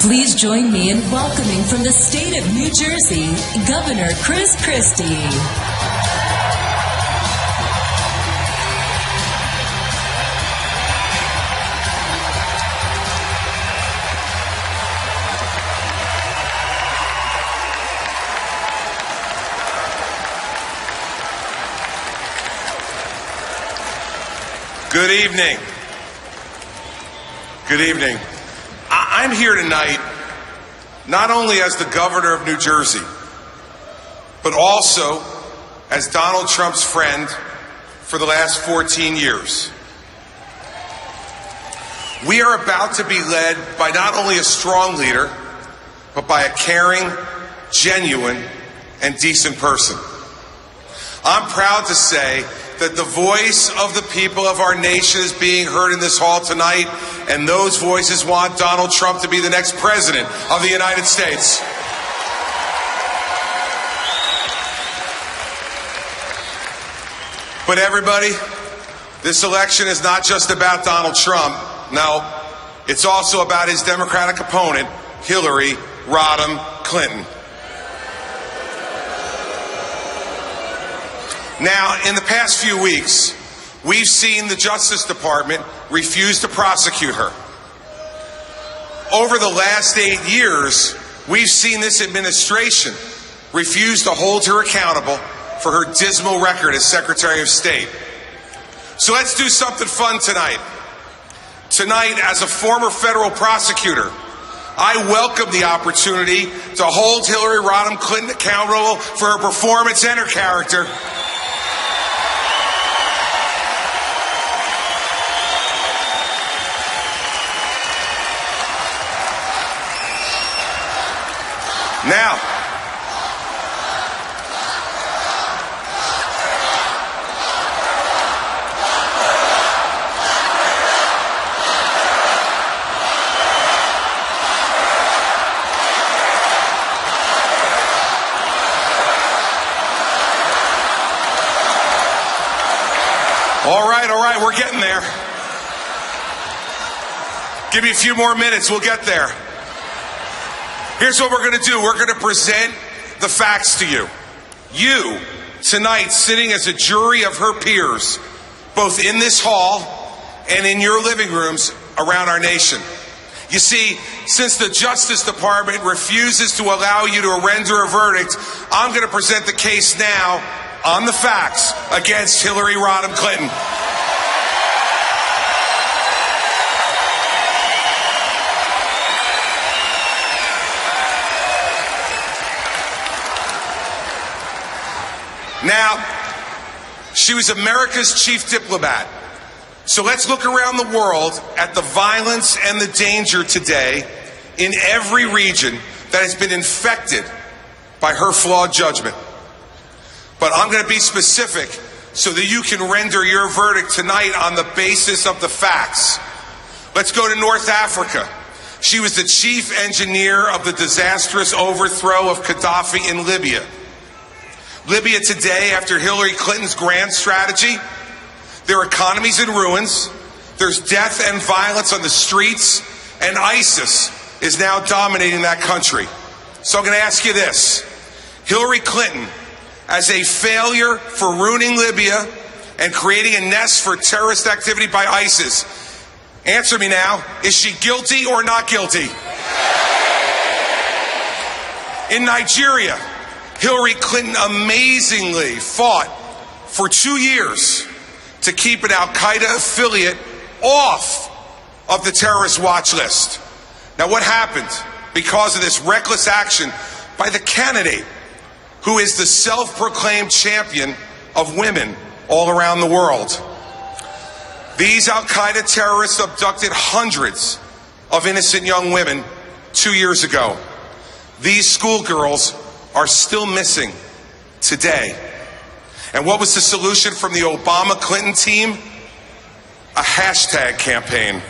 Please join me in welcoming from the state of New Jersey, Governor Christie. Good evening. Good evening. I'm here tonight not only as the governor of New Jersey, but also as Donald Trump's friend for the last 14 years. We are about to be led by not only a strong leader, but by a caring, genuine, and decent person. I'm proud to say that the voice of the people of our nation is being heard in this hall tonight, and those voices want Donald Trump to be the next president of the United States. But everybody, this election is not just about Donald Trump. No, it's also about his Democratic opponent, Hillary Rodham Clinton. Now, in the past few weeks, we've seen the Justice Department refuse to prosecute her. Over the last 8 years, we've seen this administration refuse to hold her accountable for her dismal record as Secretary of State. So let's do something fun tonight. Tonight, as a former federal prosecutor, I welcome the opportunity to hold Hillary Rodham Clinton accountable for her performance and her character. Now, all right, we're getting there. Give me a few more minutes, we'll get there. Here's what we're going to do. We're going to present the facts to you. You, tonight, sitting as a jury of her peers, both in this hall and in your living rooms around our nation. You see, since the Justice Department refuses to allow you to render a verdict, I'm going to present the case now on the facts against Hillary Rodham Clinton. Now, she was America's chief diplomat. So let's look around the world at the violence and the danger today in every region that has been infected by her flawed judgment. But I'm going to be specific so that you can render your verdict tonight on the basis of the facts. Let's go to North Africa. She was the chief engineer of the disastrous overthrow of Gaddafi in Libya. Libya today, after Hillary Clinton's grand strategy, their economy's in ruins, there's death and violence on the streets, and ISIS is now dominating that country. So I'm going to ask you this. Hillary Clinton, as a failure for ruining Libya and creating a nest for terrorist activity by ISIS, answer me now, is she guilty or not guilty? In Nigeria, Hillary Clinton amazingly fought for 2 years to keep an al-Qaeda affiliate off of the terrorist watch list. Now, what happened because of this reckless action by the candidate who is the self-proclaimed champion of women all around the world? These al-Qaeda terrorists abducted hundreds of innocent young women 2 years ago. These schoolgirls are still missing today. And what was the solution from the Obama-Clinton team? A hashtag campaign.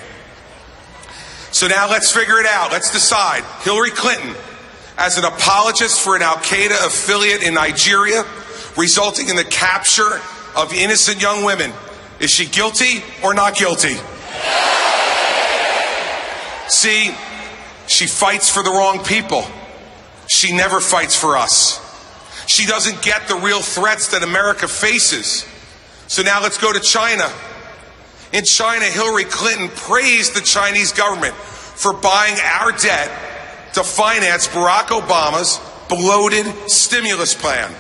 So now let's figure it out. Let's decide. Hillary Clinton, as an apologist for an al-Qaeda affiliate in Nigeria, resulting in the capture of innocent young women, is she guilty or not guilty? See, She fights for the wrong people. She never fights for us. She doesn't get the real threats that America faces. So now let's go to China. In China, Hillary Clinton praised the Chinese government for buying our debt to finance Barack Obama's bloated stimulus plan.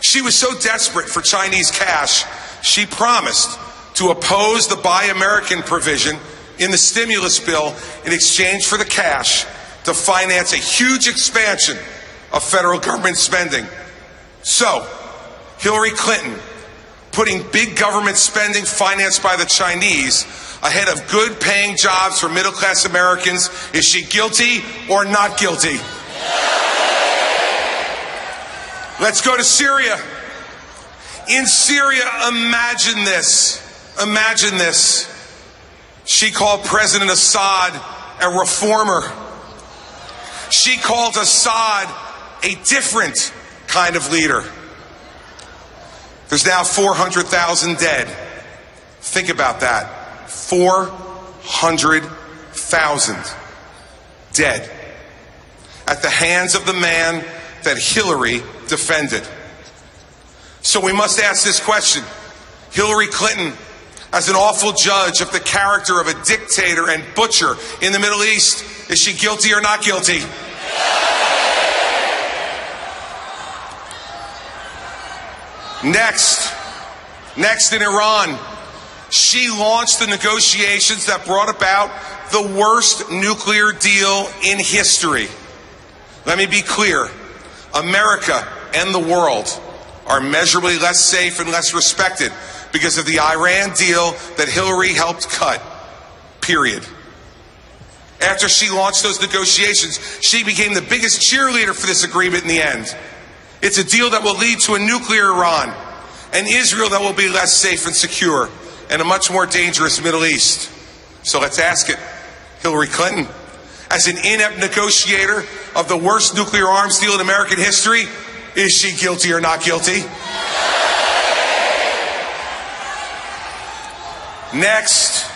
She was so desperate for Chinese cash, she promised to oppose the Buy American provision in the stimulus bill in exchange for the cash to finance a huge expansion of federal government spending. So, Hillary Clinton, putting big government spending financed by the Chinese ahead of good-paying jobs for middle-class Americans, is she guilty or not guilty? Let's go to Syria. In Syria, imagine this. Imagine this. She called President Assad a reformer. She called Assad a different kind of leader. There's now 400,000 dead. Think about that. 400,000 dead at the hands of the man that Hillary defended. So we must ask this question. Hillary Clinton, as an awful judge of the character of a dictator and butcher in the Middle East, is she guilty or not guilty? Next in Iran, she launched the negotiations that brought about the worst nuclear deal in history. Let me be clear. America and the world are measurably less safe and less respected because of the Iran deal that Hillary helped cut, period. After she launched those negotiations, she became the biggest cheerleader for this agreement in the end. It's a deal that will lead to a nuclear Iran, an Israel that will be less safe and secure, and a much more dangerous Middle East. So let's ask it. Hillary Clinton, as an inept negotiator of the worst nuclear arms deal in American history, is she guilty or not guilty? Next.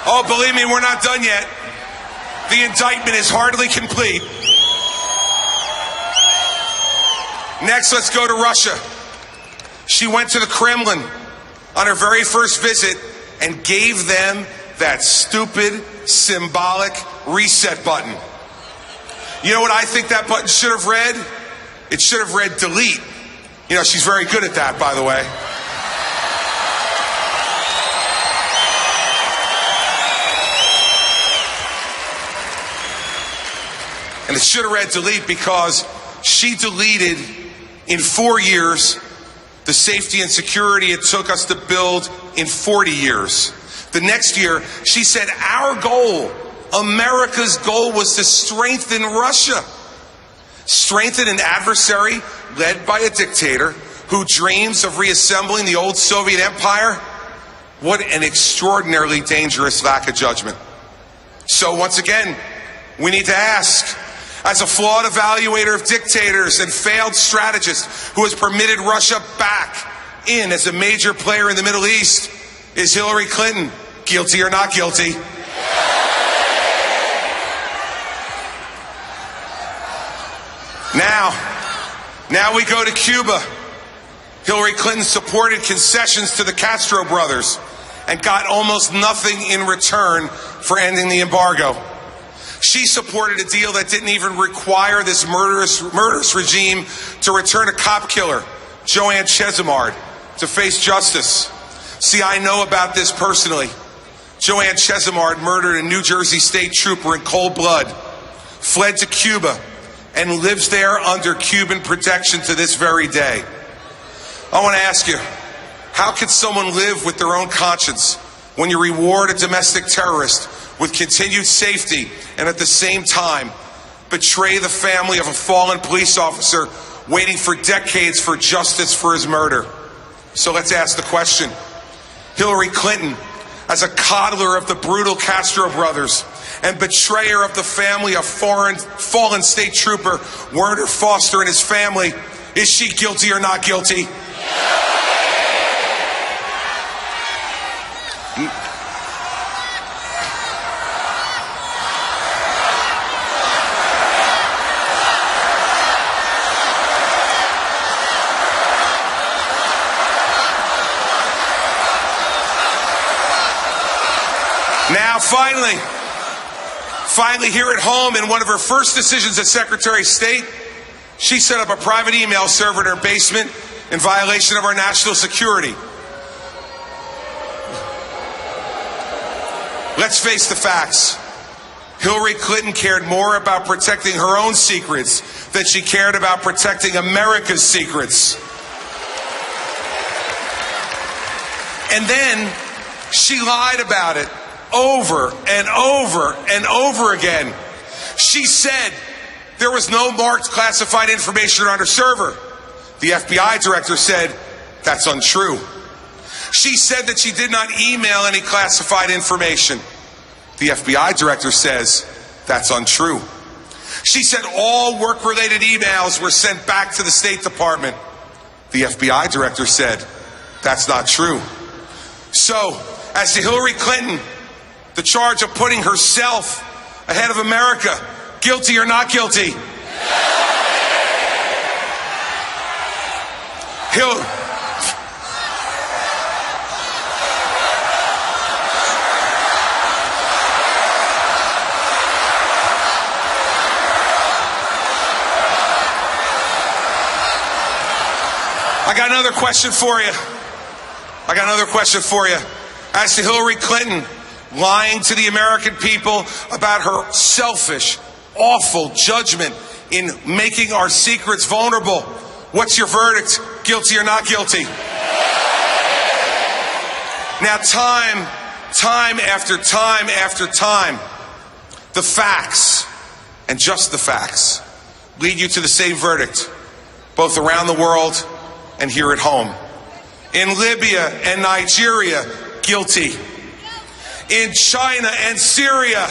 Oh, believe me, we're not done yet. The indictment is hardly complete. Next, let's go to Russia. She went to the Kremlin on her very first visit and gave them that stupid, symbolic reset button. You know what I think that button should have read? It should have read delete. You know, she's very good at that, by the way. And it should have read delete because she deleted in 4 years the safety and security it took us to build in 40 years. The next year, she said our goal, America's goal, was to strengthen Russia. Strengthen an adversary led by a dictator who dreams of reassembling the old Soviet empire? What an extraordinarily dangerous lack of judgment. So once again, we need to ask, as a flawed evaluator of dictators and failed strategist who has permitted Russia back in as a major player in the Middle East, is Hillary Clinton guilty or not guilty? Now we go to Cuba. Hillary Clinton supported concessions to the Castro brothers and got almost nothing in return for ending the embargo. She supported a deal that didn't even require this murderous regime to return a cop killer, Joanne Chesimard, to face justice. See, I know about this personally. Joanne Chesimard murdered a New Jersey state trooper in cold blood, fled to Cuba, and lives there under Cuban protection to this very day. I want to ask you, how can someone live with their own conscience when you reward a domestic terrorist with continued safety and at the same time betray the family of a fallen police officer waiting for decades for justice for his murder? So let's ask the question. Hillary Clinton, as a coddler of the brutal Castro brothers and betrayer of the family of fallen state trooper Werner Foster and his family, is she guilty or not guilty? Now, finally here at home, in one of her first decisions as Secretary of State, she set up a private email server in her basement in violation of our national security. Let's face the facts. Hillary Clinton cared more about protecting her own secrets than she cared about protecting America's secrets. And then she lied about it over and over and over again. She said there was no marked classified information on her server. The FBI director said that's untrue. She said that she did not email any classified information. The FBI director says that's untrue. She said all work-related emails were sent back to the State Department. The FBI director said that's not true. So, as to Hillary Clinton, the charge of putting herself ahead of America, guilty or not guilty? I got another question for you. As to Hillary Clinton lying to the American people about her selfish, awful judgment in making our secrets vulnerable, what's your verdict? Guilty or not guilty? Now, time after time, the facts, and just the facts, lead you to the same verdict, both around the world and here at home. In Libya and Nigeria, guilty. In China and Syria,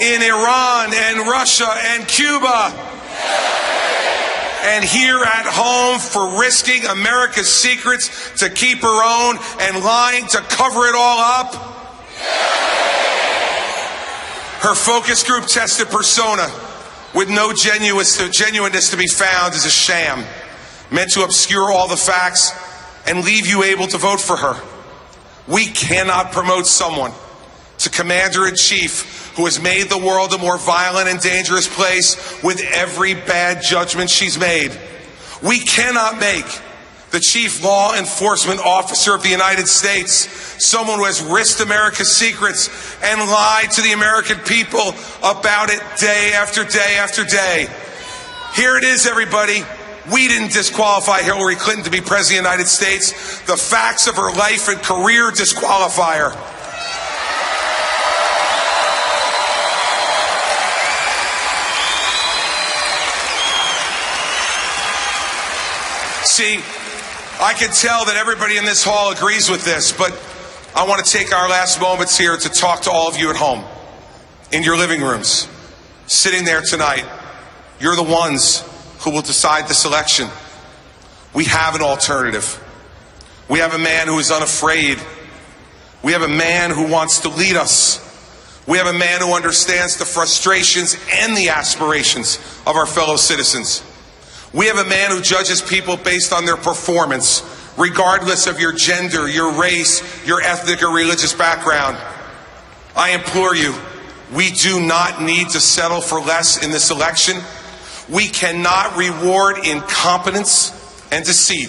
in Iran and Russia and Cuba, and here at home for risking America's secrets to keep her own and lying to cover it all up. Her focus group tested persona with no genuineness to be found is a sham, meant to obscure all the facts and leave you able to vote for her. We cannot promote someone to commander-in-chief who has made the world a more violent and dangerous place with every bad judgment she's made. We cannot make the chief law enforcement officer of the United States someone who has risked America's secrets and lied to the American people about it day after day after day. Here it is, everybody. We didn't disqualify Hillary Clinton to be President of the United States. The facts of her life and career disqualify her. See, I can tell that everybody in this hall agrees with this, but I want to take our last moments here to talk to all of you at home, in your living rooms, sitting there tonight. You're the ones who will decide this election. We have an alternative. We have a man who is unafraid. We have a man who wants to lead us. We have a man who understands the frustrations and the aspirations of our fellow citizens. We have a man who judges people based on their performance, regardless of your gender, your race, your ethnic or religious background. I implore you, we do not need to settle for less in this election. We cannot reward incompetence and deceit.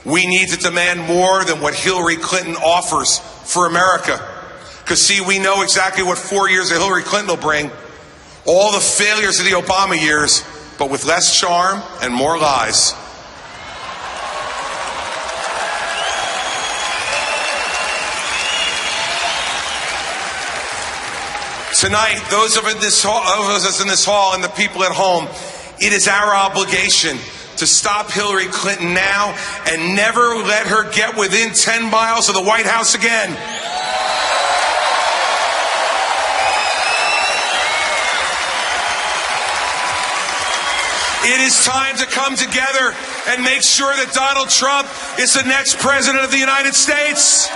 We need to demand more than what Hillary Clinton offers for America. Because, see, we know exactly what 4 years of Hillary Clinton will bring. All the failures of the Obama years, but with less charm and more lies. Tonight, those of us in this hall and the people at home, it is our obligation to stop Hillary Clinton now and never let her get within 10 miles of the White House again. It is time to come together and make sure that Donald Trump is the next president of the United States.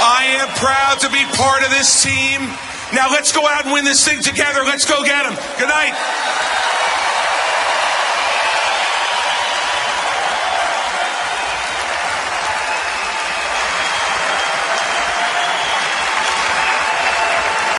I am proud to be part of this team. Now let's go out and win this thing together. Let's go get them. Good night.